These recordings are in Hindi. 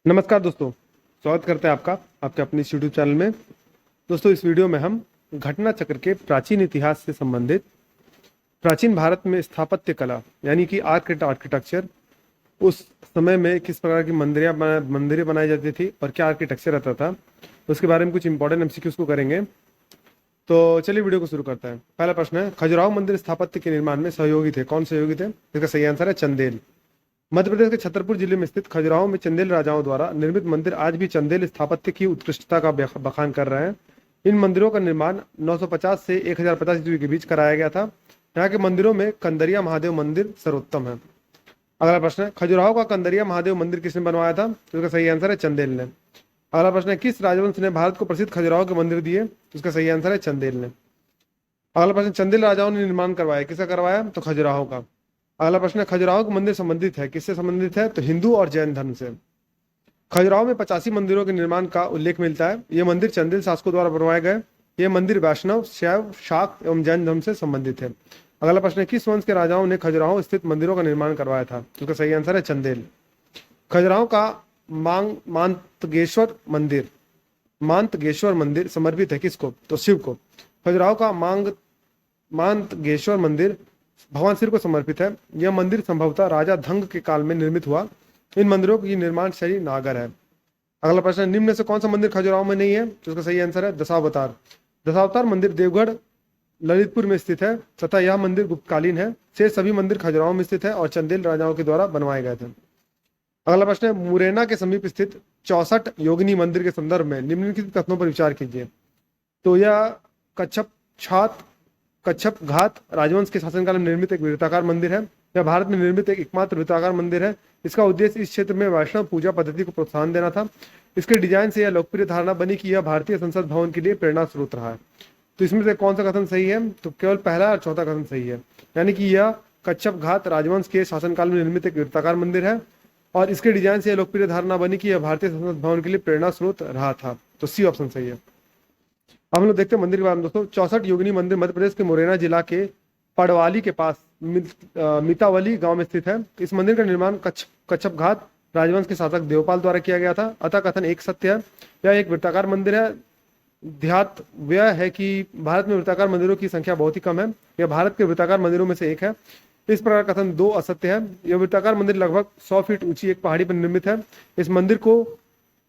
नमस्कार दोस्तों। स्वागत करते हैं आपका आपके अपने इस यूट्यूब चैनल में। दोस्तों, इस वीडियो में हम घटना चक्र के प्राचीन इतिहास से संबंधित प्राचीन भारत में स्थापत्य कला यानी कि आर्किटेक्चर, उस समय में किस प्रकार की मंदिरें बनाई जाती थी और क्या आर्किटेक्चर रहता था, उसके बारे में कुछ इंपॉर्टेंट एमसीक्यूज को करेंगे। तो चलिए वीडियो को शुरू करते हैं। पहला प्रश्न है, खजुराहो मंदिर स्थापत्य के निर्माण में सहयोगी थे। कौन सहयोगी थे? इसका सही आंसर है चंदेल। मध्य प्रदेश के छतरपुर जिले में स्थित खजुराहो में चंदेल राजाओं द्वारा निर्मित मंदिर आज भी चंदेल स्थापत्य की उत्कृष्टता का बखान कर रहे हैं। इन मंदिरों का निर्माण 950 से 1050 ईस्वी के बीच कराया गया था। यहाँ के मंदिरों में कंदरिया महादेव मंदिर सर्वोत्तम है। अगला प्रश्न है, खजुराहो का कंदरिया महादेव मंदिर किसने बनवाया था? तो इसका सही आंसर है चंदेल ने। अगला प्रश्न है, किस राजवंश ने भारत को प्रसिद्ध खजुराहो के मंदिर दिए? तो इसका सही आंसर है चंदेल ने। अगला प्रश्न, चंदेल राजाओं ने निर्माण करवाया, किसका करवाया? तो खजुराहो का। अगला प्रश्न है, खजुराहो का मंदिर संबंधित है, किससे संबंधित है? तो हिंदू और जैन धर्म से। खजुराहो में 85 मंदिरों के निर्माण का उल्लेख मिलता है। ये मंदिर चंदेल शासकों द्वारा बनवाए गए। ये मंदिर वैष्णव, शैव, शाक्त एवं जैन धर्म से संबंधित है। अगला प्रश्न है, किस वंश के राजाओं ने खजुराहो स्थित मंदिरों का निर्माण करवाया था? तो इसका सही आंसर है चंदेल। खजुराहो का मांतगेश्वर मंदिर समर्पित है किसको? तो शिव को। खजुराहो का मांतगेश्वर मंदिर भगवान शिव को समर्पित है। यह मंदिर संभवतः राजा धंग के काल में निर्मित हुआ। इन मंदिरों की निर्माण शैली नागर है। अगला प्रश्न, निम्न में से कौन सा मंदिर खजुराहो में नहीं है? तो उसका सही आंसर है दशावतार। दशावतार मंदिर देवगढ़ ललितपुर में स्थित है तथा यह मंदिर गुप्तकालीन है। शेष सभी मंदिर खजुराहो में स्थित है और चंदेल राजाओं के द्वारा बनवाए गए थे। अगला प्रश्न है, मुरैना के समीप स्थित 64 योगिनी मंदिर के संदर्भ में निम्नलिखित कथनों पर विचार कीजिए। तो यह कच्छप घात राजवंश के शासनकाल में निर्मित एक वृत्ताकार मंदिर है। यह भारत में निर्मित एक एकमात्र वृत्ताकार मंदिर है। इसका उद्देश्य इस क्षेत्र में वैष्णव पूजा पद्धति को प्रोत्साहन देना था। इसके डिजाइन से यह लोकप्रिय धारणा बनी कि यह भारतीय संसद भवन के लिए प्रेरणा स्रोत रहा है। तो इसमें से कौन सा कथन सही है? तो केवल पहला और चौथा कथन सही है, यानी कि यह कच्छप घात राजवंश के शासनकाल में निर्मित एक वृत्ताकार मंदिर है और इसके डिजाइन से यह लोकप्रिय धारणा बनी कि यह भारतीय संसद भवन के लिए प्रेरणा स्रोत रहा था। तो सी ऑप्शन सही है। अब हम लोग देखते हैं मंदिर के बारे में दोस्तों। 64 योगिनी मंदिर मध्य प्रदेश के मुरैना जिला के पड़वाली के पास मितावली गांव में स्थित है। इस मंदिर का निर्माण कच्छप घात राजवंश के शासक देवपाल द्वारा किया गया था। अतः कथन एक सत्य है। यह एक वृत्ताकार मंदिर है। ध्यातव्य है कि भारत में वृत्ताकार मंदिरों की संख्या बहुत ही कम है। यह भारत के वृत्ताकार मंदिरों में से एक है। इस प्रकार कथन दो असत्य है। यह वृत्ताकार मंदिर लगभग 100 फीट ऊंची एक पहाड़ी पर निर्मित है। इस मंदिर को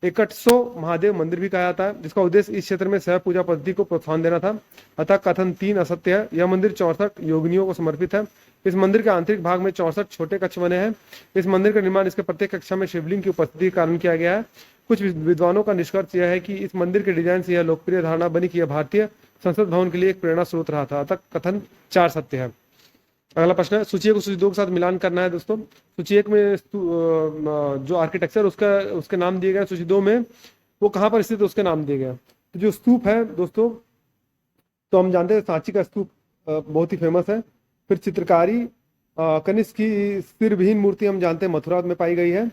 एकटसो महादेव मंदिर भी कहा जाता है, जिसका उद्देश्य इस क्षेत्र में शैव पूजा पद्धति को प्रोत्साहन देना था। अतः कथन 3 असत्य है। यह मंदिर 64 योगिनियों को समर्पित है। इस मंदिर के आंतरिक भाग में 64 छोटे कक्ष बने हैं। इस मंदिर का निर्माण इसके प्रत्येक कक्षा में शिवलिंग की उपस्थिति के कारण किया गया है। कुछ विद्वानों का निष्कर्ष यह है कि इस मंदिर के डिजाइन से यह लोकप्रिय धारणा बनी कि यह भारतीय संसद भवन के लिए एक प्रेरणा स्रोत रहा था। अतः कथन 4 सत्य है। अगला प्रश्न है, सूची 1 को सूची 2 के साथ मिलान करना है दोस्तों। सूची 1 में जो आर्किटेक्चर उसके नाम दिए गए, सूची 2 में वो कहाँ पर स्थित है उसके नाम दिए गए। तो जो स्तूप है दोस्तों, तो हम जानते हैं सांची का स्तूप बहुत ही फेमस है। फिर चित्रकारी कनिष्क की सिरविहीन मूर्ति हम जानते हैं मथुरा में पाई गई है।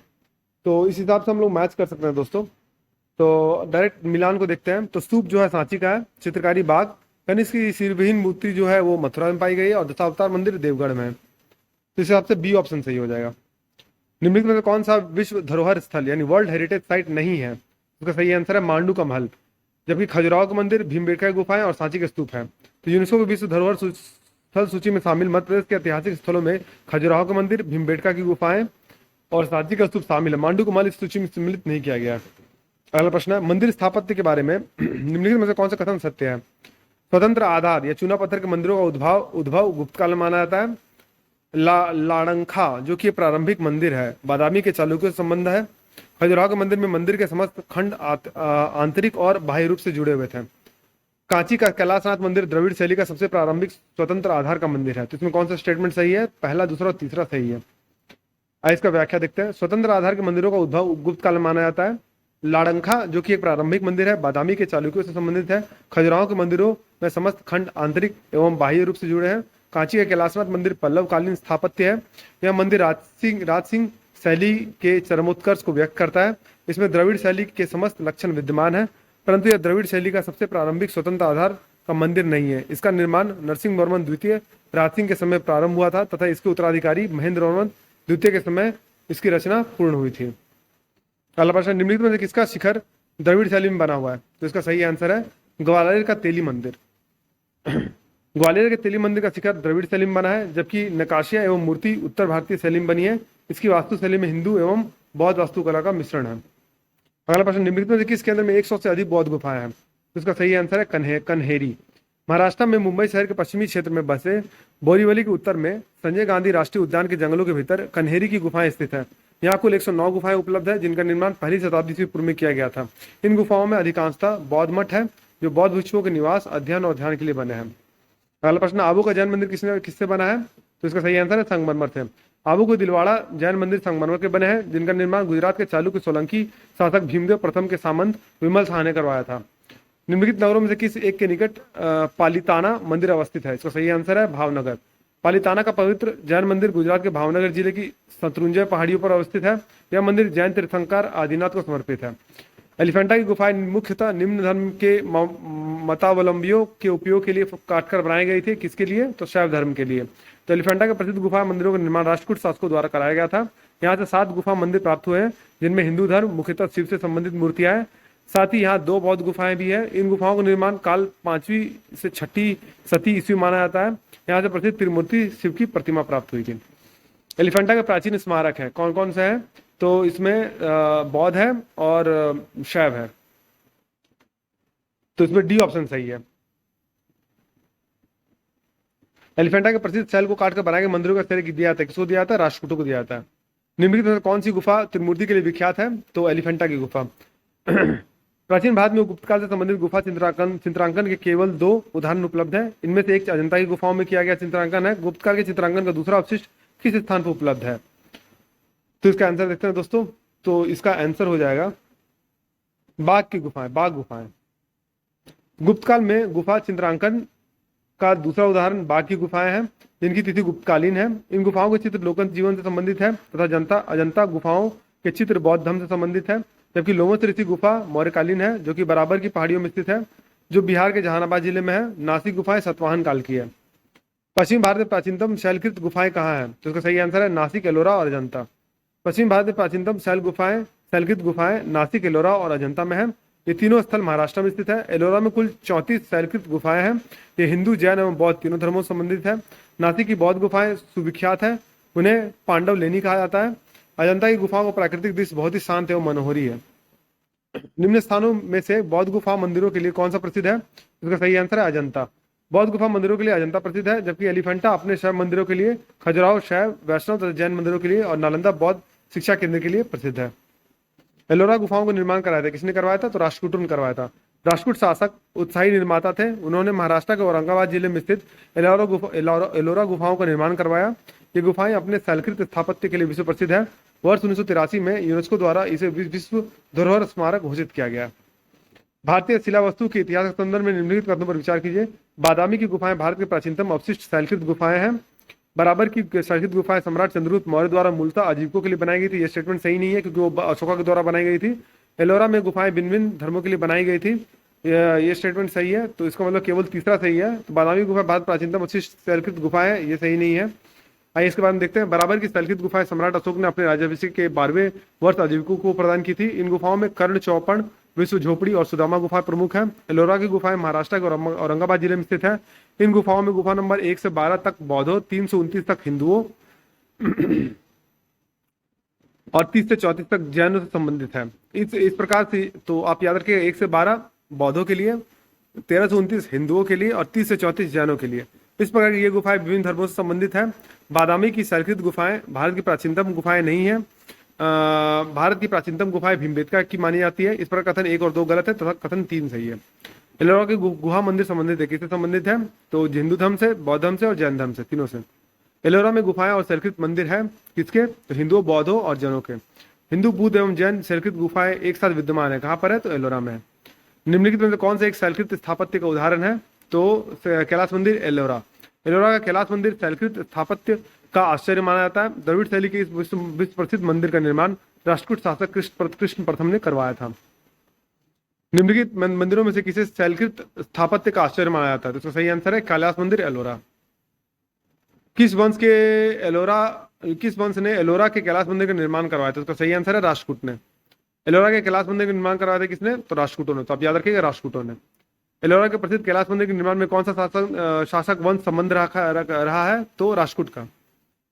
तो इस हिसाब से हम लोग मैच कर सकते हैं दोस्तों। तो डायरेक्ट मिलान को देखते हैं। तो स्तूप जो है सांची का है, चित्रकारी बाग, कनिष्क की सिरविहीन मूर्ति जो है वो मथुरा में पाई गई है और दशावतार मंदिर देवगढ़ में है। तो इस हिसाब से बी ऑप्शन सही हो जाएगा। निम्नलिखित में से कौन सा विश्व धरोहर स्थल यानी वर्ल्ड हेरिटेज साइट नहीं है? उसका सही आंसर है मांडू का महल, जबकि खजुराहो का मंदिर, भीमबेटका की गुफाएं और सांची के स्तूप है। तो यूनेस्को की विश्व धरोहर स्थल सूची में शामिल मध्य प्रदेश के ऐतिहासिक स्थलों में खजुराहो का मंदिर, भीमबेटका की गुफाएं और सांची का स्तूप शामिल है। मांडू का महल इस सूची में सम्मिलित नहीं किया गया। अगला प्रश्न है, मंदिर स्थापत्य के बारे में निम्नलिखित में से कौन सा कथन सत्य है? स्वतंत्र आधार या चूना पत्थर के मंदिरों का उद्भव गुप्त काल में माना जाता है। लाड़ंखा जो कि प्रारंभिक मंदिर है, बादामी के चालुक्यों से संबंध है। खजुराहो के मंदिर में मंदिर के समस्त खंड आंतरिक और बाह्य रूप से जुड़े हुए थे। कांची का कैलाशनाथ मंदिर द्रविड़ शैली का सबसे प्रारंभिक स्वतंत्र आधार का मंदिर है। तो इसमें कौन सा स्टेटमेंट सही है? पहला, दूसरा और तीसरा सही है। आइए इसका व्याख्या देखते हैं। स्वतंत्र आधार के मंदिरों का उद्भव गुप्त काल में माना जाता है। लाड़ंखा जो कि एक प्रारंभिक मंदिर है, बादामी के चालुक्यों से संबंधित है। खजुराहो के मंदिरों में समस्त खंड आंतरिक एवं बाह्य रूप से जुड़े हैं। कांची का कैलाशनाथ मंदिर पल्लव कालीन स्थापत्य है। यह मंदिर राज सिंह शैली के चरमोत्कर्ष को व्यक्त करता है। इसमें द्रविड़ शैली के समस्त लक्षण विद्यमान है, परंतु यह द्रविड़ शैली का सबसे प्रारंभिक स्वतंत्र आधार का मंदिर नहीं है। इसका निर्माण नरसिंह वर्मन द्वितीय राज सिंह के समय प्रारंभ हुआ था तथा इसके उत्तराधिकारी महेंद्र वर्मन द्वितीय के समय इसकी रचना पूर्ण हुई थी। अगला प्रश्न, निम्नलिखित में से किसका शिखर द्रविड़ शैली में बना हुआ है? तो इसका सही आंसर है ग्वालियर का तेली मंदिर। ग्वालियर के तेली मंदिर का शिखर द्रविड़ शैली में बना है, जबकि नकाशिया एवं मूर्ति उत्तर भारतीय शैली में बनी है। इसकी वास्तुशैली में हिंदू एवं बौद्ध वास्तुकला का मिश्रण है। अगला प्रश्न, निम्नलिखित में से किस केंद्र में 100 से अधिक बौद्ध गुफाएं हैं? तो इसका सही आंसर है कन्हेरी। महाराष्ट्र में मुंबई शहर के पश्चिमी क्षेत्र में बसे बोरीवली के उत्तर में संजय गांधी राष्ट्रीय उद्यान के जंगलों के भीतर कन्हेरी की गुफाएं स्थित है। यहाँ कुल 109 गुफाएं उपलब्ध है, जिनका निर्माण पहली शताब्दी ईस्वी पूर्व में किया गया था। इन गुफाओं में अधिकांशतः बौद्ध मठ है, जो बौद्ध भिक्षुओं के निवास, अध्ययन और ध्यान के लिए बने हैं। अगला प्रश्न, आबू का जैन मंदिर किससे बना है? तो इसका सही आंसर है संगमरमर से। आबू के दिलवाड़ा जैन मंदिर संगमरमर के बने हैं, जिनका निर्माण गुजरात के चालुक्य सोलंकी शासक भीमदेव प्रथम के सामंत विमल शाह ने करवाया था। निम्नलिखित नगरों में से किस एक के निकट पालिताना मंदिर अवस्थित है? इसका सही आंसर है भावनगर। पालिताना का पवित्र जैन मंदिर गुजरात के भावनगर जिले की शत्रुंजय पहाड़ियों पर अवस्थित है। यह मंदिर जैन तीर्थंकर आदिनाथ को समर्पित है। एलिफेंटा की गुफाएं मुख्यतः निम्न धर्म के मतावलंबियों के उपयोग के लिए काटकर बनाई गई थी। किसके लिए? तो शैव धर्म के लिए। तो एलिफेंटा के प्रसिद्ध गुफा मंदिरों का निर्माण राष्ट्रकूट शासकों द्वारा कराया गया था। यहाँ से 7 गुफा मंदिर प्राप्त हुए हैं, जिनमें हिंदू धर्म मुख्यतः शिव से संबंधित मूर्तियां हैं। साथ ही यहाँ 2 बौद्ध गुफाएं भी है। इन गुफाओं का निर्माण काल 5वीं से 6ठी सती ईस्वी माना जाता है। यहाँ से प्रसिद्ध त्रिमूर्ति शिव की प्रतिमा प्राप्त हुई थी। एलिफेंटा के प्राचीन स्मारक है, कौन कौन से हैं? तो इसमें बौद्ध है और शैव है। तो इसमें डी ऑप्शन सही है। एलिफेंटा के प्रसिद्ध शैल को काटकर बनाए गए मंदिरों का श्रेय दिया जाता है, किसको दिया जाता है? राष्ट्रकूटों को दिया जाता है। निम्नलिखित में से कौन सी गुफा त्रिमूर्ति के लिए विख्यात है? तो एलिफेंटा की गुफा। प्राचीन भारत में गुप्त काल से संबंधित गुफा चित्रांकन के केवल 2 उदाहरण उपलब्ध हैं। इनमें से एक अजंता की गुफाओं में किया गया चित्रांकन है। गुप्त काल के चित्रांकन का दूसरा अवशिष्ट किस स्थान पर उपलब्ध है? तो इसका आंसर देखते हैं दोस्तों। तो इसका आंसर हो जाएगा बाघ की गुफाएं, बाघ गुफाएं। गुप्त काल में गुफा चित्रांकन का दूसरा उदाहरण बाघ की गुफाएं हैं, जिनकी तिथि गुप्तकालीन है। इन गुफाओं के चित्र लोकन जीवन से संबंधित है तथा अजंता गुफाओं के चित्र बौद्ध धर्म से संबंधित है। जबकि लोमस ऋषि गुफा मौर्यकालीन है, जो कि बराबर की पहाड़ियों में स्थित है, जो बिहार के जहानाबाद जिले में है। नासिक गुफाएं सातवाहन काल की है। पश्चिम भारत में प्राचीनतम शैलकृत गुफाएं कहाँ हैं? तो इसका सही आंसर है नासिक, एलोरा और अजंता। पश्चिम भारत में प्राचीनतम शैलकृत गुफाएं नासिक, एलोरा और अजंता में है। ये तीनों स्थल महाराष्ट्र में स्थित है। एलोरा में कुल 34 शैलकृत गुफाएं हैं। ये हिंदू, जैन एवं बौद्ध तीनों धर्मों से संबंधित है। नासिक की बौद्ध गुफाएं सुविख्यात है, उन्हें पांडव लेनी कहा जाता है। अजंता की गुफाओं का प्राकृतिक दृश्य बहुत ही शांत एवं मनोहरी है। निम्न स्थानों में से बौद्ध गुफा मंदिरों के लिए कौन सा प्रसिद्ध है? इसका सही आंसर है अजंता। बौद्ध गुफा मंदिरों के लिए अजंता प्रसिद्ध है, जबकि एलिफेंटा अपने शैव मंदिरों के लिए, खजुराहो शैव, वैष्णव तथा जैन मंदिरों के लिए और नालंदा बौद्ध शिक्षा केंद्र के लिए प्रसिद्ध है। एलोरा गुफाओं का निर्माण कराया था, किसने करवाया था? तो राष्ट्रकूटों ने करवाया था। राष्ट्रकूट शासक उत्साही निर्माता थे। उन्होंने महाराष्ट्र के औरंगाबाद जिले में स्थित एलोरा गुफाओं का निर्माण करवाया। ये गुफाएं अपने शैलकृत स्थापत्य के लिए विश्व प्रसिद्ध है। वर्ष 1983 में यूनेस्को द्वारा इसे विश्व धरोहर स्मारक घोषित किया गया। भारतीय शिलावस्तु के इतिहास के संदर्भ में निम्नलिखित कथनों पर विचार कीजिए। बादामी की गुफाएं भारत के प्राचीनतम अवशिष्ट शैलकृत गुफाएं हैं। बराबर की शैलकृत गुफाएं सम्राट चंद्रगुप्त मौर्य द्वारा मूलतः आजीविकों के लिए बनाई गई थी। यह स्टेटमेंट सही नहीं है, क्योंकि वो अशोका के द्वारा बनाई गई थी। एलोरा में गुफाएं भिन्न भिन्न धर्मों के लिए बनाई गई थी। ये स्टेटमेंट सही है, तो इसका मतलब केवल तीसरा सही है। तो बादामी गुफा भारत प्राचीनतम अवशिष्ट शैलकृत गुफाएं है, ये सही नहीं है। आइए इसके बारे में देखते हैं। बराबर की शैलकृत गुफाएं सम्राट अशोक ने अपने राज्याभिषेक के 12वें वर्ष आजीविकों को प्रदान की थी। इन गुफाओं में कर्ण चौपड़, विश्व झोपड़ी और सुदामा गुफा प्रमुख है। एलोरा की गुफाएं महाराष्ट्र के औरंगाबाद जिले में स्थित है। इन गुफाओं में गुफा नंबर 1 से 12 तक बौद्धों, 3 से 29 तक हिंदुओं और 30 से 34 तक जैनों से संबंधित है। इस प्रकार से तो आप याद रखिए, 1 से 12 बौद्धों के लिए, 13 से 29 हिंदुओं के लिए और 30 से 34 जैनों के लिए। इस प्रकार ये गुफाएं विभिन्न धर्मों से संबंधित है। बादामी की शैलकृत गुफाएं भारत की प्राचीनतम गुफाएं नहीं है। भारत की प्राचीनतम गुफाएं भीमबेटका की मानी जाती है। इस पर कथन 1 और 2 गलत है तथा कथन 3 सही है। एलोरा के गुहा मंदिर संबंधित है, किससे संबंधित है? तो हिंदू धर्म से, बौद्ध धर्म से और जैन धर्म से, तीनों से। एलोरा में गुफाएं और शैलकृत मंदिर है, किसके? तो हिंदुओं, बौद्धों और जैनों के। हिंदू, बुद्ध एवं जैन शैलकृत गुफाएं एक साथ विद्यमान है। कहाँ पर है? तो एलोरा में है। निम्नलिखित में से कौन सा एक शैलकृत स्थापत्य का उदाहरण है? तो कैलाश मंदिर, एलोरा। एलोरा का कैलाश मंदिर शैलकृत स्थापत्य का आश्चर्य माना जाता है। द्रविड़ शैली के इस विश्व प्रसिद्ध मंदिर का निर्माण राष्ट्रकूट शासक कृष्ण प्रथम ने करवाया था। निम्नलिखित मंदिरों में से किसे शैलकृत स्थापत्य का आश्चर्य माना जाता है? तो इसका सही आंसर है कैलाश मंदिर, एलोरा। किस वंश ने एलोरा के कैलाश मंदिर का निर्माण करवाया था? उसका सही आंसर है राष्ट्रकूट ने। एलोरा के कैलाश मंदिर का निर्माण करवाया था किसने? तो राष्ट्रकूटों ने। तो आप याद रखिएगा, राष्ट्रकूटों ने। एलोरा के प्रसिद्ध कैलाश मंदिर के निर्माण में कौन सा शासक वंश संबंध रहा है? तो राष्ट्रकूट का।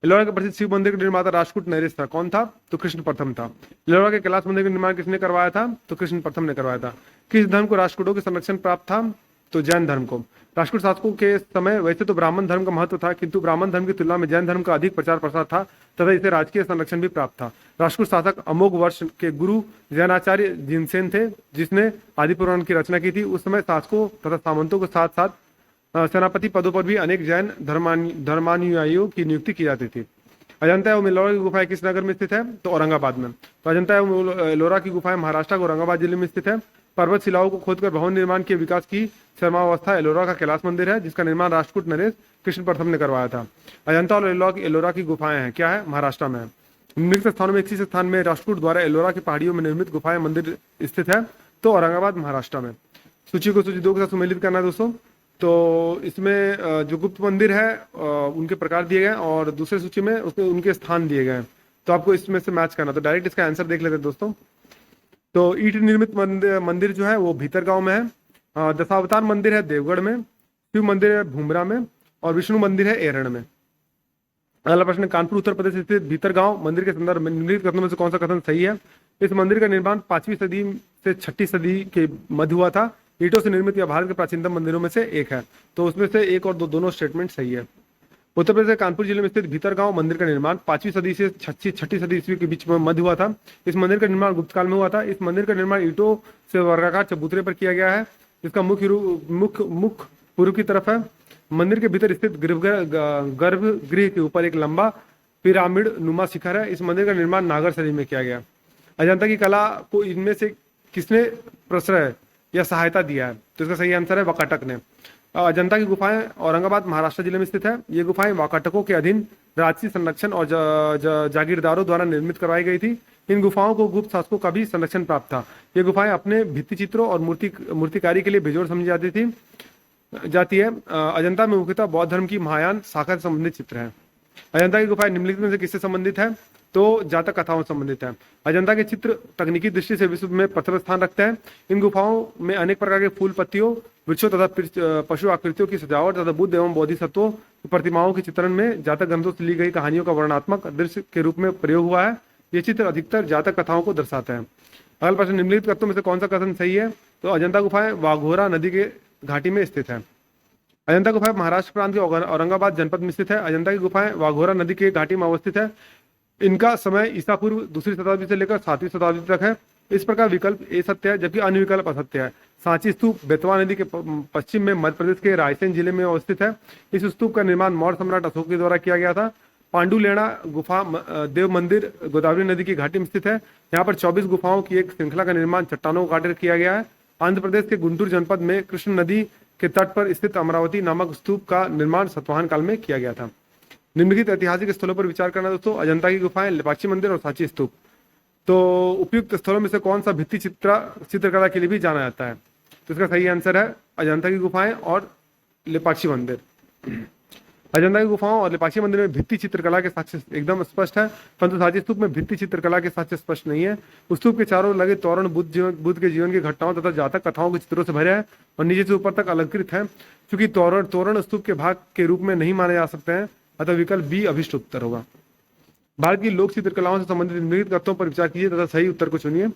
एलोरा के प्रसिद्ध शिव मंदिर का निर्माता राष्ट्रकूट नरेश था। कौन था? तो कृष्ण प्रथम था। एलोरा के कैलाश मंदिर का निर्माण किसने करवाया था? तो कृष्ण प्रथम ने करवाया था। किस धर्म को राष्ट्रकूटों के संरक्षण प्राप्त था? तो जैन धर्म को। राष्ट्रकूट शासकों के समय वैसे तो ब्राह्मण धर्म का महत्व था, किंतु ब्राह्मण धर्म की तुलना में जैन धर्म का अधिक प्रचार प्रसार था तथा इसे राजकीय संरक्षण भी प्राप्त था। राष्ट्रकूट शासक अमोघ वर्ष के गुरु जैनाचार्य जिनसेन थे, जिसने आदि पुराण की रचना की थी। उस समय शासकों तथा सामंतों के साथ साथ सेनापति पदों पर भी अनेक जैन धर्मानुयायियों की नियुक्ति की जाती थी। अजंता एवं एलोरा की गुफाएं किस नगर में स्थित है? तो औरंगाबाद में। तो अजंता एवं एलोरा की गुफाएं महाराष्ट्र के औरंगाबाद जिले में स्थित है। पर्वत शिलाओं को खोदकर भवन निर्माण के विकास की चरमावस्था एलोरा का कैलाश मंदिर है, जिसका निर्माण राष्ट्रकूट नरेश कृष्ण प्रथम ने करवाया था। अजंता और एलोरा की गुफाएं हैं, क्या है? महाराष्ट्र में। निम्नलिखित स्थानों में इसी स्थान में राष्ट्रकूट द्वारा एलोरा की पहाड़ियों में निर्मित गुफाएं मंदिर स्थित है, तो औरंगाबाद महाराष्ट्र में। सूची को सूची 2 के साथ सम्मिलित करना है दोस्तों। तो इसमें जो गुप्त मंदिर है उनके प्रकार दिए गए और दूसरे सूची में उसके उनके स्थान दिए गए हैं। तो आपको इसमें से मैच करना। तो डायरेक्ट इसका आंसर देख लेते हैं दोस्तों। तो ईट निर्मित मंदिर जो है वो भीतर गांव में है। दशावतार मंदिर है देवगढ़ में। शिव मंदिर है भूमरा में। और विष्णु मंदिर है एरण में। अगला प्रश्न, कानपुर उत्तर प्रदेश स्थित भीतर गांव मंदिर के संदर्भ में निम्नलिखित कथनों में से कौन सा कथन सही है? इस मंदिर का निर्माण 5वीं सदी से 6ठी सदी के मध्य हुआ था। ईंटों से निर्मित यह भारत के प्राचीनतम मंदिरों में से एक है। तो उसमें से एक और दोनों स्टेटमेंट सही है। उत्तर प्रदेश के कानपुर जिले में स्थित भीतर गांव मंदिर का निर्माण 5वीं सदी से 6ठी सदी ईस्वी के बीच में मध्य हुआ था। इस मंदिर का निर्माण गुप्त काल में हुआ था। इस मंदिर का निर्माण ईंटों से वर्गाकार चबूतरे पर किया गया है। इसका मुख पूर्व की तरफ है। मंदिर के भीतर स्थित गर्भगृह के ऊपर एक लंबा पिरामिड नुमा शिखर है। इस मंदिर का निर्माण नागर शैली में किया गया। अजंता की कला को इनमें से किसने प्रश्रय या सहायता दिया है? तो इसका सही आंसर है वाकाटक ने। अजंता की गुफाएं औरंगाबाद महाराष्ट्र जिले में स्थित है। ये गुफाएं वाकाटकों के अधीन राजसी संरक्षण और जागीरदारों द्वारा निर्मित करवाई गई थी। इन गुफाओं को गुप्त शासकों का भी संरक्षण प्राप्त था। ये गुफाएं अपने भित्ति चित्रों और मूर्तिकारी के लिए बेजोड़ समझी जाती है। अजंता में मुख्यतः बौद्ध धर्म की महायान शाखा से संबंधित चित्र है। अजंता की गुफाएं निम्नलिखित में से किससे संबंधित है? तो जातक कथाओं से संबंधित है। अजंता के चित्र तकनीकी दृष्टि से विश्व में प्रथम स्थान रखते हैं। इन गुफाओं में अनेक प्रकार के फूल पत्तियों, वृक्षों तथा पशु आकृतियों की सजावट तथा बुद्ध एवं बोधिसत्वों की प्रतिमाओं के चित्रण में जातक ग्रंथों से ली गई कहानियों का वर्णनात्मक दृश्य के रूप में प्रयोग हुआ है। ये चित्र अधिकतर जातक कथाओं को दर्शाते हैं। अगला प्रश्न, निम्नलिखित कथनों में से कौन सा कथन सही है? तो अजंता गुफाएं वाघोरा नदी के घाटी में स्थित है। अजंता गुफाएं महाराष्ट्र प्रांत के औरंगाबाद जनपद में स्थित है। अजंता की गुफाएं वाघोरा नदी के घाटी में अवस्थित है। इनका समय ईसा पूर्व 2री शताब्दी से लेकर 7वीं शताब्दी तक है। इस प्रकार विकल्प ए सत्य है, जबकि अन्य विकल्प असत्य है। सांची स्तूप बेतवा नदी के पश्चिम में मध्य प्रदेश के रायसेन जिले में अवस्थित है। इस स्तूप का निर्माण मौर्य सम्राट अशोक के द्वारा किया गया था। पांडुलेना गुफा देव मंदिर गोदावरी नदी की घाटी में स्थित है। यहाँ पर 24 गुफाओं की एक श्रृंखला का निर्माण चट्टानों को काटकर किया गया है। आंध्र प्रदेश के गुंटूर जनपद में कृष्ण नदी के तट पर स्थित अमरावती नामक स्तूप का निर्माण सातवाहन काल में किया गया था। निम्नलिखित ऐतिहासिक स्थलों पर विचार करना दोस्तों। अजंता की गुफाएं, लेपाक्षी मंदिर और सांची स्तूप। तो उपयुक्त स्थलों में से कौन सा भित्ति चित्रकला के लिए भी जाना जाता है? तो इसका सही आंसर है अजंता की गुफाएं और लेपाक्षी मंदिर। अजंता की गुफाओं और लेपाक्षी मंदिर में भित्ति चित्रकला के साक्ष्य एकदम स्पष्ट है, परंतु सांची स्तूप में भित्ति चित्रकला के साक्ष्य स्पष्ट नहीं है। उस स्तूप के चारों लगे तोरण बुद्ध के जीवन की घटनाओं तथा जातक कथाओं के चित्रों से भरे हैं और नीचे से ऊपर तक अलंकृत है। क्योंकि तोरण स्तूप के भाग के रूप में नहीं माने जा सकते हैं, अतः विकल्प बी अभिष्ट उत्तर होगा। भारत की लोक चित्रकलाओं से संबंधित निम्नलिखित कथनों पर विचार कीजिए तथा सही उत्तर को चुनिए।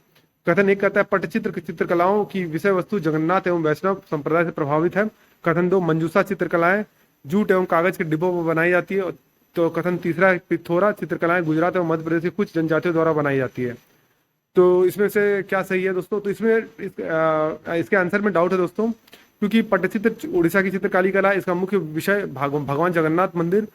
कथन 1 कहता है पट्टचित्र चित्रकलाओं की विषय वस्तु जगन्नाथ एवं वैष्णव संप्रदाय से प्रभावित है। कथन 2, मंजूषा चित्रकलाएं जूट एवं कागज के डिब्बों पर बनाई जाती है। तो कथन 3, पिथोरा चित्रकलाएं गुजरात एवं मध्य प्रदेश की कुछ जनजातियों द्वारा बनाई जाती है। तो इसमें से क्या सही है दोस्तों? तो इसमें इसके आंसर में डाउट है दोस्तों, क्योंकि पट्टचित्र उड़ीसा की चित्रकारी कला, इसका मुख्य विषय भगवान जगन्नाथ मंदिर,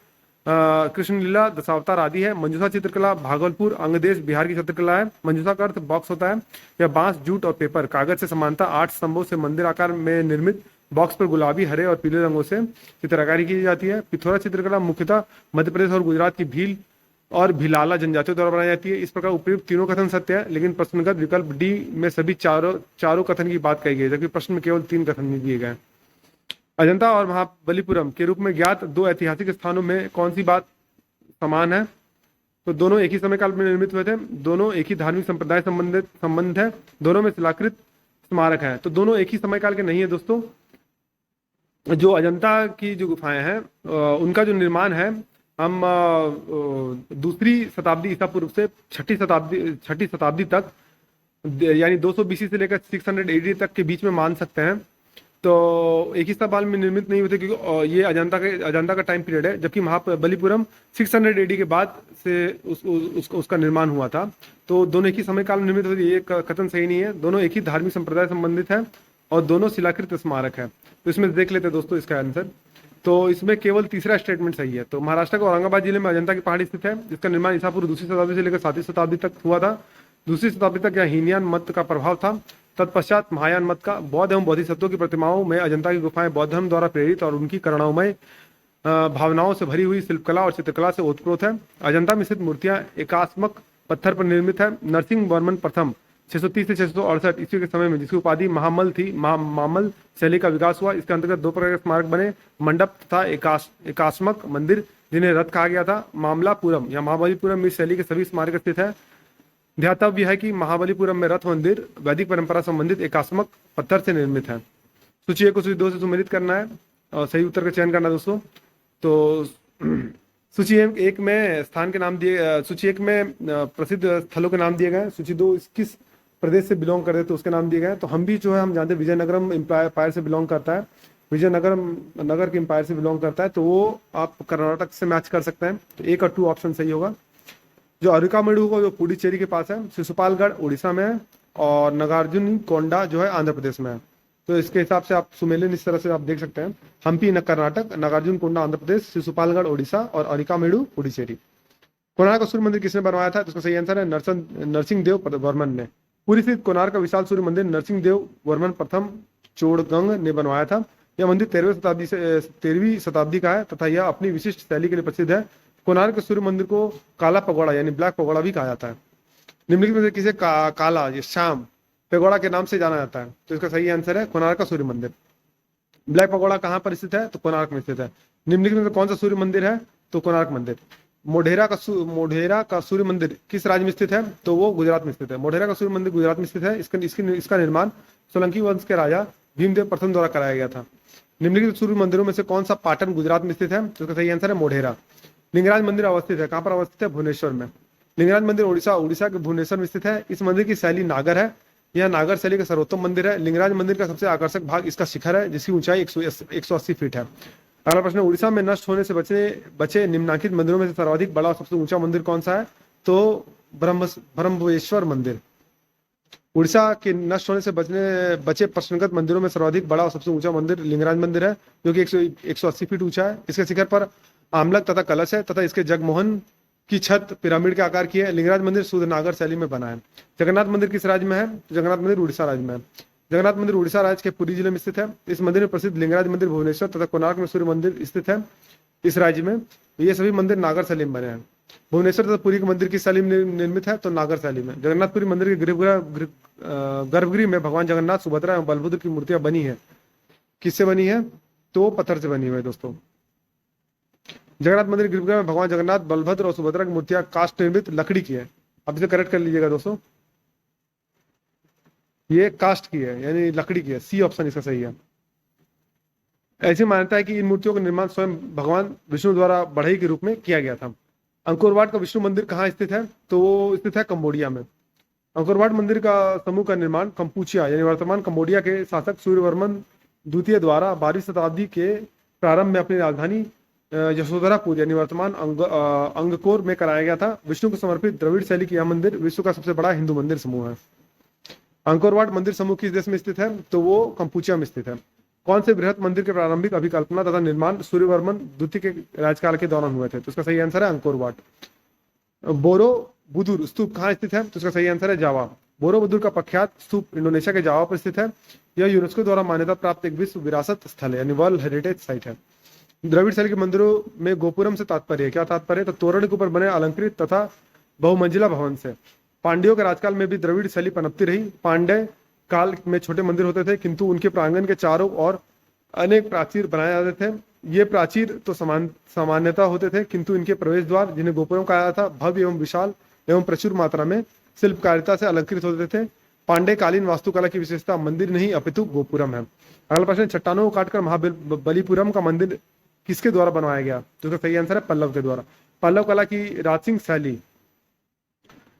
कृष्ण लीला, दशावतार आदि है। मंजूषा चित्रकला भागलपुर अंगदेश बिहार की चित्रकला है। मंजूषा का अर्थ बॉक्स होता है। यह बांस, जूट और पेपर कागज से समानता 8 स्तंभों से मंदिर आकार में निर्मित बॉक्स पर गुलाबी, हरे और पीले रंगों से चित्रकारी की जाती है। पिथौरा चित्रकला मुख्यतः मध्य प्रदेश और गुजरात की भील और भिलाला जनजातियों द्वारा बनाई जाती है। इस प्रकार उपयुक्त तीनों कथन सत्य है, लेकिन प्रश्नगत विकल्प डी में सभी चारों कथन की बात कही गई, जबकि प्रश्न में केवल 3 कथन दिए गए। अजंता और महाबलीपुरम के रूप में ज्ञात 2 ऐतिहासिक स्थानों में कौन सी बात समान है? तो दोनों एक ही समय काल में निर्मित हुए थे, दोनों एक ही धार्मिक संप्रदाय संबंध है, दोनों में शिलाकृत स्मारक है। तो दोनों एक ही समय काल के नहीं है दोस्तों। जो अजंता की जो गुफाएं हैं उनका जो निर्माण है, हम दूसरी शताब्दी ईसा पूर्व से छठी शताब्दी तक, यानी 200 बीसी से लेकर 600 एडी तक के बीच में मान सकते हैं। तो एक ही साल में निर्मित नहीं हुए थे, क्योंकि ये अजंता का टाइम पीरियड है, जबकि महाबलीपुरम 600 एडी के बाद से उसका निर्माण हुआ था। तो दोनों एक ही समय काल में निर्मित हुए, ये कथन सही नहीं है। दोनों एक ही धार्मिक संप्रदाय संबंधित है और दोनों शिलाकृत स्मारक है। तो इसमें देख लेते हैं दोस्तों इसका आंसर। तो इसमें केवल तीसरा स्टेटमेंट सही है। तो महाराष्ट्र के औरंगाबाद जिले में अजंता की पहाड़ी स्थित है, जिसका निर्माण ईसा पूर्व दूसरी शताब्दी से लेकर 7वीं शताब्दी तक हुआ था। दूसरी शताब्दी तक यहाँ हीनयान मत का प्रभाव था। तत्पश्चात महायान मत का। बौद्ध एवं बोधिसत्वों की प्रतिमाओं में अजंता की गुफाएं बौद्ध धर्म द्वारा प्रेरित और उनकी करुणामय भावनाओं से भरी हुई शिल्पकला और चित्रकला से ओतप्रोत है। अजंता में स्थित मूर्तियां एकात्मक पत्थर पर निर्मित है। नरसिंह वर्मन प्रथम 630 से 668 ईस्वी के समय में, जिसकी उपाधि महामल थी, मामल शैली का विकास हुआ। इसके अंतर्गत दो प्रकार के स्मारक बने, मंडप तथा एकास्मक मंदिर, जिन्हें रथ कहा गया था। मामलापुरम या महाबलीपुरम में इस शैली के सभी स्मारक स्थित है। ध्यातव्य है कि महाबलीपुरम में रथ मंदिर वैदिक परंपरा संबंधित एकास्मक पत्थर से निर्मित है। सूची 1 को सूची 2 से सम्मिलित करना है और सही उत्तर का चयन करना है दोस्तों। तो सूची 1 में स्थान के नाम दिए, सूची 1 में प्रसिद्ध स्थलों के नाम दिए गए। सूची 2 किस प्रदेश से बिलोंग करते तो उसके नाम दिए गए। तो हम भी जो है, हम जानते हैं विजयनगरम एम्पायर से बिलोंग करता है, विजयनगरम नगर के एम्पायर से बिलोंग करता है, तो वो आप कर्नाटक से मैच कर सकते हैं। तो 1 और 2 ऑप्शन सही होगा। जो अरिकामेडु होगा, जो पुडुचेरी के पास है, शिशुपालगढ़ उड़ीसा में है, और नागार्जुन कोंडा जो है आंध्र प्रदेश में है। तो इसके हिसाब से आप सुमेलिन इस तरह से आप देख सकते हैं, हम्पी कर्नाटक, नागार्जुन कोंडा आंध्र प्रदेश, शिशुपालगढ़ उड़ीसा और अरिकामेडु पुडुचेरी। कोणार्क का सूर्य मंदिर किसने बनवाया था? तो उसका सही आंसर है नरसिंह देव वर्मन ने। पुरी स्थित कोणार्क का विशाल सूर्य मंदिर नरसिंह देव वर्मन प्रथम चोड़गंग ने बनवाया था। यह मंदिर 13वीं शताब्दी का है तथा यह अपनी विशिष्ट शैली के लिए प्रसिद्ध है। कोणार्क के सूर्य मंदिर को काला पगोड़ा यानी ब्लैक पगोड़ा भी कहा जाता है। निम्नलिखित में से किसे काला ये शाम पगोड़ा के नाम से जाना जाता है? तो इसका सही आंसर है कोणार्क का सूर्य मंदिर। ब्लैक पगोड़ा कहाँ पर स्थित है? तो कोणार्क में स्थित है। निम्नलिखित में से कौन सा सूर्य मंदिर है? तो कोणार्क मंदिर। मोढेरा का सूर्य मंदिर किस राज्य में स्थित है? तो वो गुजरात में स्थित है। मोढेरा का सूर्य मंदिर गुजरात में स्थित है। इसका निर्माण सोलंकी वंश के राजा भीमदेव प्रथम द्वारा कराया गया था। निम्नलिखित सूर्य मंदिरों में से कौन सा पाटन गुजरात में स्थित है? तो इसका सही आंसर है मोढेरा। लिंगराज मंदिर अवस्थित है, कहाँ पर अवस्थित है? भुवनेश्वर में। लिंगराज मंदिर उड़ीसा के भुवनेश्वर में स्थित है। इस मंदिर की शैली नागर है, यह नागर शैली का सर्वोत्तम मंदिर है। लिंगराज मंदिर का सबसे आकर्षक भाग इसका शिखर है, जिसकी ऊंचाई 180 फीट है। अगला प्रश्न, उड़ीसा में नष्ट होने से बचे निम्नलिखित मंदिरों में से सर्वाधिक बड़ा और सबसे ऊंचा मंदिर कौन सा है? तो ब्रह्मवेश्वर मंदिर। उड़ीसा के नष्ट होने से बचे प्रश्नगत मंदिरों में सर्वाधिक बड़ा और सबसे ऊंचा मंदिर लिंगराज मंदिर है, जो कि 180 फीट ऊंचा है। इसके शिखर पर आमलक तथा कलश है तथा इसके जगमोहन की छत पिरामिड के आकार की है। लिंगराज मंदिर शुद्ध नागर शैली में बना है। जगन्नाथ मंदिर किस राज्य में है? जगन्नाथ मंदिर उड़ीसा राज्य में है। जगन्नाथ मंदिर उड़ीसा राज्य के पुरी जिले में स्थित है। इस मंदिर में प्रसिद्ध लिंगराज मंदिर भुवनेश्वर तथा कोणार्क में सूर्य मंदिर स्थित है इस राज्य में। ये सभी मंदिर नागर शैली में बने हैं। भुवनेश्वर तथा पुरी के मंदिर किस शैली में निर्मित है? तो नागर शैली में। जगन्नाथपुरी मंदिर के गर्भगृह में भगवान जगन्नाथ, सुभद्रा एवं बलभद्र की मूर्तियां बनी है। किससे बनी है? तो पत्थर से बनी हुई है दोस्तों। जगन्नाथ मंदिर गर्भगृह में भगवान जगन्नाथ, बलभद्र और सुभद्रा की मूर्तियां काष्ठ निर्मित लकड़ी की है। अब इसे करेक्ट कर लीजिएगा दोस्तों, ये काष्ठ की है यानी लकड़ी की है। सी ऑप्शन इसका सही है। ऐसी मान्यता है कि इन मूर्तियों का निर्माण स्वयं भगवान विष्णु द्वारा बढ़ई के रूप में किया गया था। अंकोरवाट का विष्णु मंदिर कहाँ स्थित है? तो वो स्थित है कंबोडिया में। अंकोरवाट मंदिर का समूह का निर्माण कंपूचिया यानी वर्तमान कंबोडिया के शासक सूर्यवर्मन द्वितीय द्वारा 12वीं शताब्दी के प्रारंभ में अपनी राजधानी यशोधरापुर यानी वर्तमान अंगकोर में कराया गया था। विष्णु को समर्पित द्रविड़ शैली की यह मंदिर विश्व का सबसे बड़ा हिंदू मंदिर समूह है। अंकोरवाट मंदिर समूह किस देश में स्थित है? तो वो कंपूचिया में स्थित है। कौन से बृहत मंदिर के प्रारंभिक अभिकल्पना तथा निर्माण सूर्यवर्मन द्वितीय के राजकाल के दौरान हुए थे? तो इसका सही आंसर है अंकोरवाट। बोरोबुदुर स्तूप कहाँ स्थित है? तो इसका सही आंसर है जावा। बोरोबुदुर का प्रख्यात स्तूप इंडोनेशिया के जावा पर स्थित है। यह यूनेस्को द्वारा मान्यता प्राप्त एक विश्व विरासत स्थल है यानी वर्ल्ड हेरिटेज साइट है। द्रविड़ शैली के मंदिरों में गोपुरम से तात्पर्य है, क्या तात्पर्य? तो तोरण के ऊपर बने अलंकृत तथा बहुमंजिला भवन से। पांड्यों के राजकाल में भी द्रविड़ शैली पनपती रही। पांड्य काल में छोटे मंदिर होते थे, किंतु उनके प्रांगण के चारों ओर अनेक प्राचीर बनाए जाते थे। ये प्राचीर तो सामान्यता होते थे, किंतु इनके प्रवेश द्वार, जिन्हें गोपुरम कहा जाता था, भव्य एवं विशाल एवं प्रचुर मात्रा में शिल्पकारिता से अलंकृत होते थे। पांडे कालीन वास्तुकला की विशेषता मंदिर नहीं अपितु गोपुरम है। अगला प्रश्न, चट्टानों को काटकर महाबलीपुरम का मंदिर किसके द्वारा बनवाया गया? तो इसका सही आंसर है पल्लव के द्वारा। पल्लव कला की राजसिंह शैली,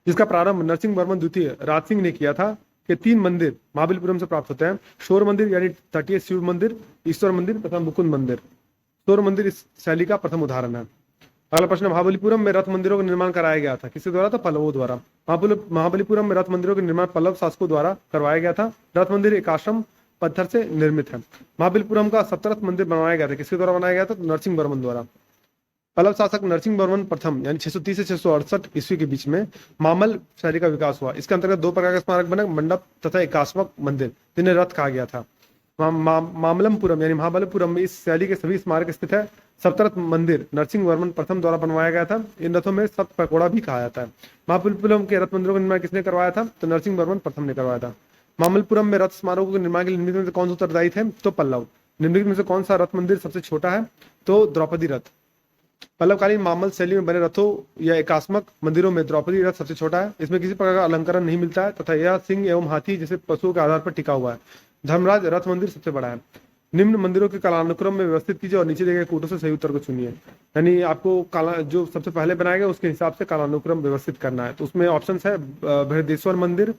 जिसका प्रारंभ नरसिंह वर्मन द्वितीय राजसिंह ने किया था, के 3 मंदिर महाबलीपुरम से प्राप्त होते हैं। शोर मंदिर यानी तटीय शिव मंदिर, ईश्वर मंदिर तथा मुकुंद मंदिर। शोर मंदिर इस शैली का प्रथम उदाहरण है। अगला प्रश्न, महाबलीपुरम में रथ मंदिरों का निर्माण कराया गया था, किसके द्वारा? था पल्लवों द्वारा। महाबलीपुरम में रथ मंदिरों के निर्माण पल्लव शासकों द्वारा करवाया गया था। रथ मंदिर एक आश्रम पत्थर से निर्मित है। महाबलीपुरम का सप्तरथ मंदिर बनवाया गया था, किसके द्वारा बनाया गया था? तो नरसिंह वर्मन द्वारा। पल्लव शासक नरसिंह वर्मन प्रथम यानी 630 से 668 ईस्वी के बीच में मामल शैली का विकास हुआ। इसके अंतर्गत 2 प्रकार के स्मारक बने, मंडप तथा एकाश्मक मंदिर, जिन्हें रथ कहा गया था। मामल्लपुरम यानी महाबलीपुरम में इस शैली के सभी स्मारक स्थित है। सप्तरथ मंदिर नरसिंह वर्मन प्रथम द्वारा बनवाया गया था। इन रथों में सप्त पकोड़ा भी कहा जाता है। महाबलीपुरम के रथ मंदिरों का निर्माण किसने करवाया था? तो नरसिंह वर्मन प्रथम ने करवाया था। मामल्लपुरम में रथ स्मारकों के निर्माण के लिए निम्नलिखित में से कौन सा उत्तरदायी थे? तो पल्लव। निम्नलिखित में से कौन सा रथ मंदिर सबसे छोटा है? तो द्रौपदी रथ। पल्लवकालीन मामल शैली में बने रथों या एकास्मक मंदिरों में द्रौपदी रथ सबसे छोटा है। इसमें किसी प्रकार का अलंकरण नहीं मिलता है तथा यह सिंह एवं हाथी जैसे पशुओं के आधार पर टिका हुआ है। धर्मराज रथ मंदिर सबसे बड़ा है। निम्न मंदिरों के कालानुक्रम में व्यवस्थित कीजिए और नीचे दिए गए कूटों से सही उत्तर को चुनिए। यानी आपको काला जो सबसे पहले बनाया गया उसके हिसाब से कालानुक्रम व्यवस्थित करना है। तो उसमें ऑप्शन है बृहदेश्वर मंदिर,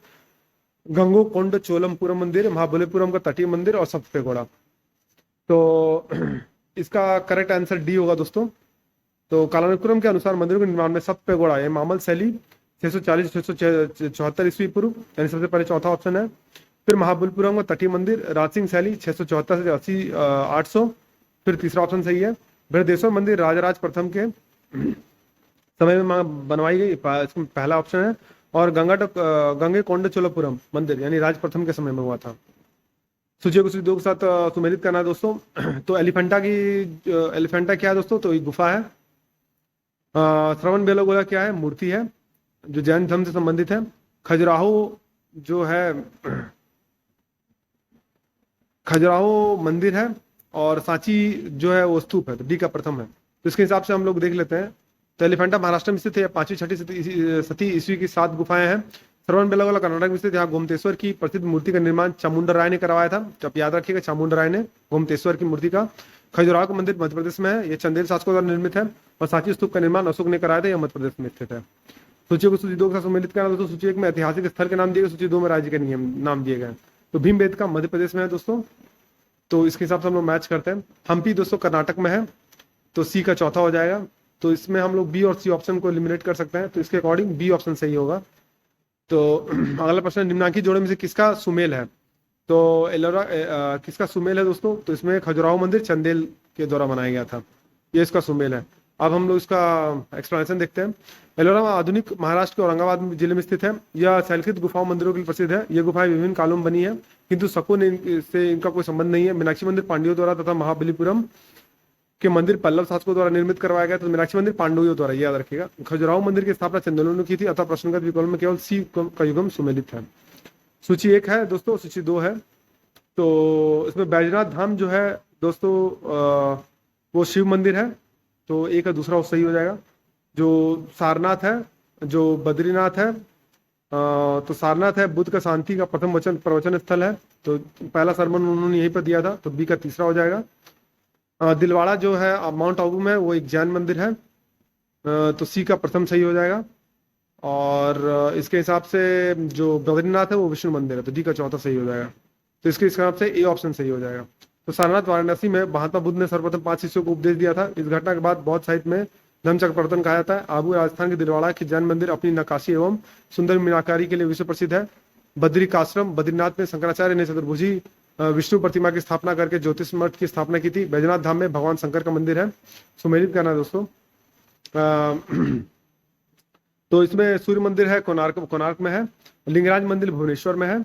गंगोकोंड चोलमपुरम मंदिर, महाबलीपुरम का तटीय मंदिर और सप्तपेगोड़ा। तो इसका करेक्ट आंसर डी होगा दोस्तों। तो कालानुक्रम के अनुसार मंदिरों के निर्माण में सप्तपेगोड़ा यानी मामल शैली 640-674 ईस्वी पूर्व यानी सबसे पहले चौथा ऑप्शन है। फिर महाबलीपुरम का तटीय मंदिर राजसिंह शैली 674 से 800, फिर तीसरा ऑप्शन सही है। बृहदेश्वर मंदिर राजराज प्रथम के समय में बनवाई गई, इसमें पहला ऑप्शन है। और गंगेकोंड चोलपुरम मंदिर यानी राज प्रथम के समय में हुआ था। सूची को सूची 2 के साथ सुमेलित करना है दोस्तों। तो एलिफेंटा क्या है दोस्तों? तो एक गुफा है। श्रवण बेलगोला क्या है? मूर्ति है जो जैन धर्म से संबंधित है। खजुराहो जो है खजुराहो मंदिर है और सांची जो है वो स्तूप है। तो डी का प्रथम है। तो इसके हिसाब से हम लोग देख लेते हैं। तो एलिफेंटा महाराष्ट्र में स्थित है, 5वीं 6ठी सती ईस्वी की 7 गुफाएं हैं। श्रवण बेलगोला कर्नाटक में स्थित, यहाँ गोमतेश्वर की प्रसिद्ध मूर्ति का निर्माण चामुंडा राय ने करवाया था। तो आप याद रखिएगा, चामुंडा राय ने गोमतेश्वर की मूर्ति का। खजुराहो का मंदिर मध्य प्रदेश में है, यह चंदेल शासकों द्वारा निर्मित है। और सांची स्तूप का निर्माण अशोक ने कराया था, यह मध्य प्रदेश में स्थित है। सूची को सूची 2 के साथ सम्मिलित करना दोस्तों। सूची 1 में ऐतिहासिक स्थल के नाम दिए गए, सूची 2 में राज्य के नियम नाम दिए गए। तो भीमबेटका मध्य प्रदेश में है दोस्तों, तो इसके हिसाब से हम लोग मैच करते हैं। हम्पी दोस्तों कर्नाटक में है, तो सी का चौथा हो जाएगा। तो इसमें हम लोग बी और सी ऑप्शन को एलिमिनेट कर सकते हैं, तो इसके अकॉर्डिंग बी ऑप्शन सही होगा। तो अगला प्रश्न, निम्नांकित जोड़े में से किसका सुमेल है? तो एलोरा किसका सुमेल है दोस्तों? तो इसमें खजुराहो मंदिर चंदेल के द्वारा बनाया गया था, ये इसका सुमेल है। अब हम लोग इसका एक्सप्लेनेशन देखते हैं। एलोरा आधुनिक महाराष्ट्र के औरंगाबाद जिले में स्थित है। यह शैलखित गुफाओं मंदिरों के लिए प्रसिद्ध है। ये गुफाएं विभिन्न कालों में बनी है, किंतु शकों ने से इनका कोई संबंध नहीं है। मीनाक्षी मंदिर पांड्यों द्वारा तथा महाबलीपुरम के मंदिर पल्लव शासकों द्वारा निर्मित करवाया गया। तो मीनाक्षी मंदिर पांडवों द्वारा, याद रखिएगा। खजुराहो मंदिर की स्थापना चंदेलों ने की थी, अतः प्रश्नगत विकल्प में केवल सी का युग्म सुमेलित है। सूची 1 है दोस्तों, सूची 2 है। तो इसमें बैजनाथ धाम जो है दोस्तों वो शिव मंदिर है, तो एक का दूसरा सही हो जाएगा। जो सारनाथ है, जो बद्रीनाथ है, तो सारनाथ है बुद्ध का शांति का प्रथम प्रवचन स्थल है, तो पहला सरमन उन्होंने यहीं पर दिया था, तो बी का तीसरा हो जाएगा। दिलवाड़ा जो है माउंट आबू में, वो एक जैन मंदिर है, तो सी का प्रथम सही हो जाएगा। और इसके हिसाब से जो बद्रीनाथ है वो विष्णु मंदिर है, तो डी का चौथा सही हो जाएगा। तो इसके हिसाब से ए ऑप्शन सही हो जाएगा। तो सारनाथ वाराणसी में महात्मा बुद्ध ने सर्वप्रथम 5 शिष्यों को उपदेश दिया था। इस घटना के बाद बौद्ध साहित्य में धर्म चक्र परिवर्तन कहा जाता है। आबू राजस्थान के दिलवाड़ा की जैन मंदिर अपनी नक्काशी एवं सुंदर मीनाकारी के लिए विश्व प्रसिद्ध है। बद्रिकाश्रम बद्रीनाथ में शंकराचार्य ने चतुर्भुजी विष्णु प्रतिमा की स्थापना करके ज्योतिष मठ की स्थापना की थी। बैजनाथ धाम में भगवान शंकर का मंदिर है। सुमेलित करना दोस्तों। तो इसमें सूर्य मंदिर है कोणार्क में है। लिंगराज मंदिर भुवनेश्वर में है।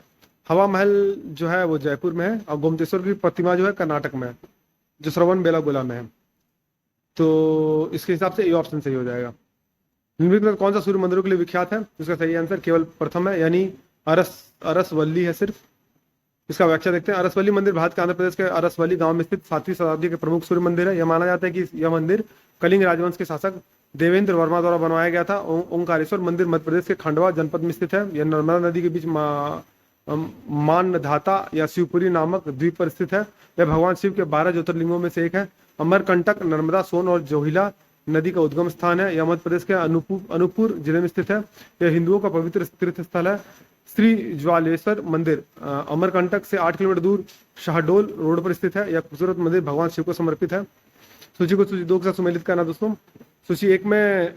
हवा महल जो है वो जयपुर में है। और गोमतेश्वर की प्रतिमा जो है कर्नाटक में है, जो श्रवण बेलागोला में है। तो इसके हिसाब से ए ऑप्शन सही हो जाएगा। निम्नलिखित में कौन सा सूर्य मंदिरों के लिए विख्यात है? इसका सही आंसर केवल प्रथम है, यानी अरसवल्ली है सिर्फ। इसका व्याख्या देखते हैं। अरसवली मंदिर भारत के आंध्र प्रदेश के अरसवली गांव में स्थित 7वीं शताब्दी के प्रमुख सूर्य मंदिर है। यह माना जाता है कि यह मंदिर कलिंग राजवंश के शासक देवेंद्र वर्मा द्वारा बनवाया गया था। ओंकारेश्वर मंदिर मध्य प्रदेश के खंडवा जनपद में स्थित है। यह नर्मदा नदी के बीच मानधाता या शिवपुरी नामक द्वीप पर स्थित है। यह भगवान शिव के 12 ज्योतिर्लिंगों में से एक है। अमरकंटक, नर्मदा, सोन और जोहिला नदी का उद्गम स्थान है। यह मध्य प्रदेश के अनूपपुर जिले में स्थित है। यह हिंदुओं का पवित्र तीर्थ स्थल है। श्री ज्वालेश्वर मंदिर अमरकंटक से 8 किलोमीटर दूर शाहडोल रोड पर स्थित है। यह खूबसूरत मंदिर भगवान शिव को समर्पित है। सूची को सूची 2 के साथ सुमेलित करना दोस्तों। सूची 1 में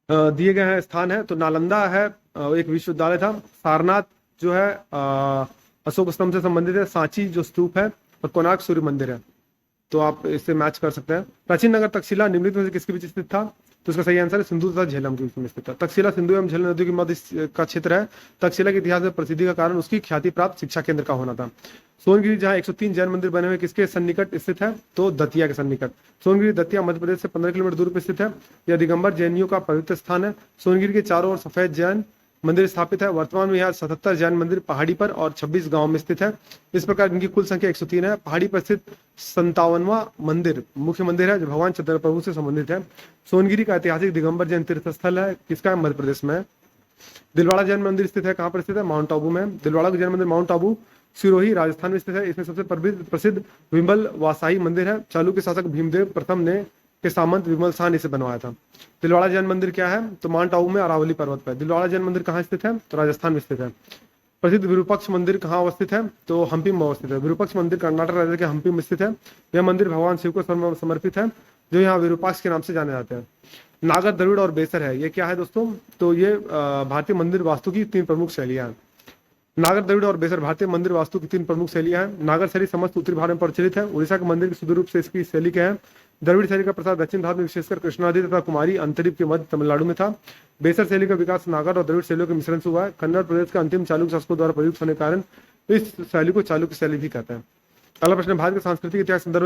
दिए गए हैं स्थान है, तो नालंदा है, एक विश्वविद्यालय था। सारनाथ जो है अशोक स्तंभ से संबंधित है। सांची जो स्तूप है, और कोणार्क सूर्य मंदिर है। तो आप इससे मैच कर सकते हैं। प्राचीन नगर तक्षशिला निम्नलिखित में से किसके बीच स्थित था? तो इसका सही आंसर है सिंधु तथा झेलम के बीच में स्थित था। तक्षशिला सिंधु एवं झेलम नदियों के मध्य का क्षेत्र है। तक्षशिला के इतिहास में प्रसिद्धि का कारण उसकी ख्याति प्राप्त शिक्षा केंद्र का होना था। सोनगिरी जहाँ 103 जैन मंदिर बने हुए किसके सन्निकट स्थित है? तो दतिया के सन्निकट। सोनगिरी दतिया मध्य प्रदेश से 15 किलोमीटर दूर पर स्थित है। यह दिगंबर जैनियों का पवित्र स्थान है। सोनगिरी के चारों ओर सफेद जैन मंदिर स्थापित है। वर्तमान में यहाँ 77 जैन मंदिर पहाड़ी पर और 26 गांव में स्थित है। इस प्रकार इनकी कुल संख्या 103 है। पहाड़ी पर स्थित 57वां मंदिर मुख्य मंदिर है, जो भगवान चंद्रप्रभु से संबंधित है। सोनगिरी का ऐतिहासिक दिगंबर जैन तीर्थ स्थल है, किसका? मध्य प्रदेश में। दिलवाड़ा जैन मंदिर स्थित है, कहाँ पर स्थित है? माउंट आबू में। दिलवाड़ा जैन मंदिर माउंट आबू सिरोही राजस्थान में स्थित है। इसमें सबसे प्रसिद्ध विमल वासाई मंदिर है। चालुक्य शासक भीमदेव प्रथम ने के सामंत विमल शाह ने इसे बनवाया था। दिलवाड़ा जैन मंदिर क्या है? तो माउंट आबू में अरावली पर्वत पर। दिलवाड़ा जैन मंदिर कहाँ स्थित है? तो राजस्थान में स्थित है। प्रसिद्ध विरूपाक्ष मंदिर कहाँ अवस्थित है? तो हम्पी में अवस्थित है। विरूपाक्ष मंदिर कर्नाटक राज्य के हम्पी में स्थित है। यह मंदिर भगवान शिव को समर्पित है, जो यहाँ विरूपाक्ष के नाम से जाने जाते हैं। नागर, द्रविड़ और बेसर है, ये क्या है दोस्तों? तो ये भारतीय मंदिर वास्तु की 3 प्रमुख शैलियां हैं। नागर, द्रविड़ और बेसर भारतीय मंदिर वास्तु की 3 प्रमुख शैलियां हैं। नागर शैली समस्त उत्तरी भारत में प्रचलित है। उड़ीसा के मंदिर के शुद्ध रूप से इसकी शैली क्या है? द्रविड़ शैली का प्रसार दक्षिण भारत में विशेषकर कृष्णा नदी तथा कुमारी अंतरीप के मध्य तमिलनाडु में था। बेसर शैली का विकास नागर और द्रविड़ शैलियों के मिश्रण से हुआ है। कन्नड़ प्रदेश के अंतिम चालुक्य शासकों द्वारा प्रयुक्त होने के कारण इस शैली को चालुक्य शैली भी कहते हैं। अगला प्रश्न, भारत के सांस्कृतिक इतिहास संदर्भ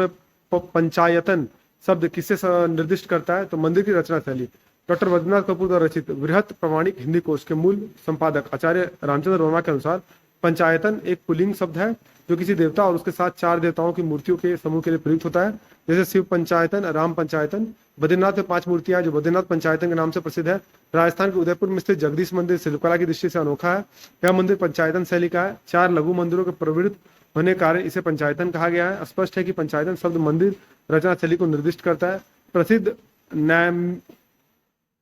में पंचायतन शब्द किससे निर्दिष्ट करता है? तो मंदिर की रचना शैली। डॉक्टर बद्रीनाथ कपूर द्वारा रचित बृहत प्रमाणिक हिंदी कोश के मूल संपादक आचार्य रामचंद्र वर्मा के अनुसार पंचायतन एक पुल्लिंग शब्द है, जो किसी देवता और उसके साथ 4 देवताओं की मूर्तियों के समूह के लिए प्रयुक्त होता है। जैसे शिव पंचायतन, राम पंचायतन। बद्रीनाथ में 5 मूर्तियां हैं, जो बद्रीनाथ पंचायतन के नाम से प्रसिद्ध है। राजस्थान के उदयपुर में स्थित जगदीश मंदिर शिल्पकला की दृष्टि से अनोखा है। यह मंदिर पंचायतन शैली का है। 4 लघु मंदिरों के प्रवृत्त होने के कारण इसे पंचायतन कहा गया है। स्पष्ट है कि पंचायतन शब्द मंदिर रचना शैली को निर्दिष्ट करता है। प्रसिद्ध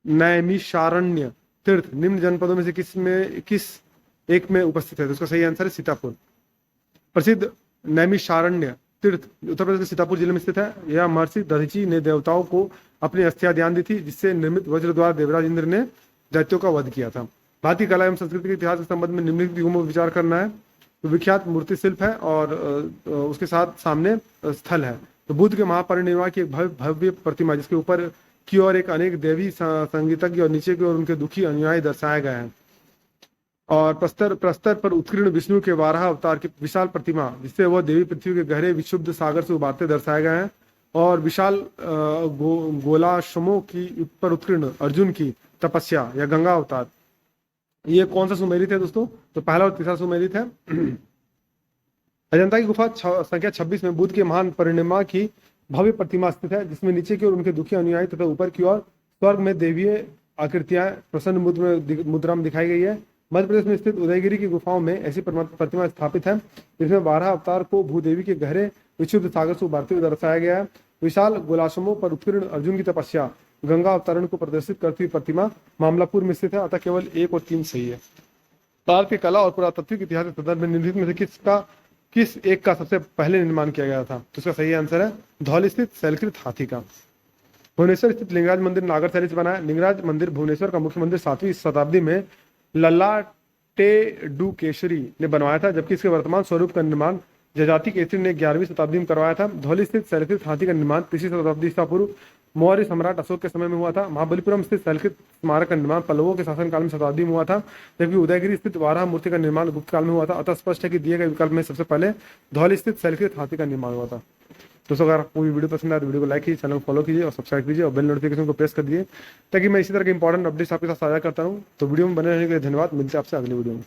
नैमिषारण्य तीर्थ निम्न जनपदों में से किस एक में उपस्थित है? तो उसका सही आंसर है सीतापुर। प्रसिद्ध नैमिषारण्य तीर्थ उत्तर प्रदेश के सीतापुर जिले में स्थित है। यह महर्षि दधीची ने देवताओं को अपनी अस्थियां दान दी थी, जिससे निर्मित वज्र द्वारा देवराज इंद्र ने दैत्यों का वध किया था। भारतीय कला एवं संस्कृति के इतिहास के संबंध में निम्नलिखित युगों में विचार करना है। तो विख्यात मूर्ति शिल्प है और उसके साथ सामने स्थल है। तो बुद्ध के महापरिनिर्वाण की एक भव्य प्रतिमा, जिसके ऊपर की ओर एक अनेक देवी संगीतज्ञ और नीचे की ओर उनके दुखी अनुयायी दर्शाए गए हैं। और प्रस्तर पर उत्कीर्ण विष्णु के 12 अवतार की विशाल प्रतिमा, जिससे वह देवी पृथ्वी के गहरे विशुद्ध सागर से उबारते दर्शाए गए हैं। और विशाल गोलाश्रमों की पर उत्कीर्ण अर्जुन की तपस्या या गंगा अवतार, ये कौन सा सुमेलित है दोस्तों? तो पहला और तीसरा सुमेलित है। अजंता की गुफा संख्या 26 में बुद्ध के महान परिनिर्वाण की भव्य प्रतिमा स्थित है, जिसमें नीचे की ओर उनके दुखी अनुयायी तथा ऊपर की ओर स्वर्ग में देवीय आकृतियां प्रसन्न मुद्रा में दिखाई गई है। मध्य प्रदेश में स्थित उदयगिरी की गुफाओं में ऐसी प्रतिमा स्थापित है, जिसमें 12 अवतार को भूदेवी के गहरे विशुद्ध सागर से उबारते हुए दर्शाया गया है। विशाल गोलाश्रमों पर उत्कीर्ण अर्जुन की तपस्या गंगा अवतरण को प्रदर्शित करती हुई प्रतिमा मामलापुर में स्थित है, अतः केवल 1 और 3 सही है। भारत की कला और पुरातात्विक इतिहास के संदर्भ में निम्नलिखित में से किस एक का सबसे पहले निर्माण किया गया था? तो इसका सही आंसर है धौल स्थित शैलकृत हाथी का। भुवनेश्वर स्थित लिंगराज मंदिर नागर शैली से बना है। लिंगराज मंदिर भुवनेश्वर का मुख्य मंदिर 7वीं शताब्दी में ललाटेडुकेशरी ने बनवाया था, जबकि इसके वर्तमान स्वरूप का निर्माण जजाति केसरी ने 11वीं शताब्दी में करवाया था। धौली स्थित शैलकृत हाथी का निर्माण 3री शताब्दी ईसा पूर्व मौर्य सम्राट अशोक के समय में हुआ था। महाबलीपुरम स्थित शैलकृत स्मारक का निर्माण पल्लवों के शासनकाल में शताब्दी में हुआ था, जबकि उदयगिरी स्थित वाराह मूर्ति का निर्माण गुप्त काल में हुआ था। अतः स्पष्ट है कि दिए गए विकल्प में सबसे पहले धौली स्थित शैलकृत हाथी का निर्माण हुआ था। दोस्तों अगर आपको वीडियो पसंद आए तो वीडियो को लाइक कीजिए, चैनल को फॉलो कीजिए और सब्सक्राइब कीजिए और बेल नोटिफिकेशन को प्रेस कर दीजिए, ताकि मैं इसी तरह के इंपॉर्टेंट अपडेट्स आपके साथ साझा करता हूँ। तो वीडियो में बने रहने के लिए धन्यवाद। मिलते हैं आपसे अगले वीडियो में।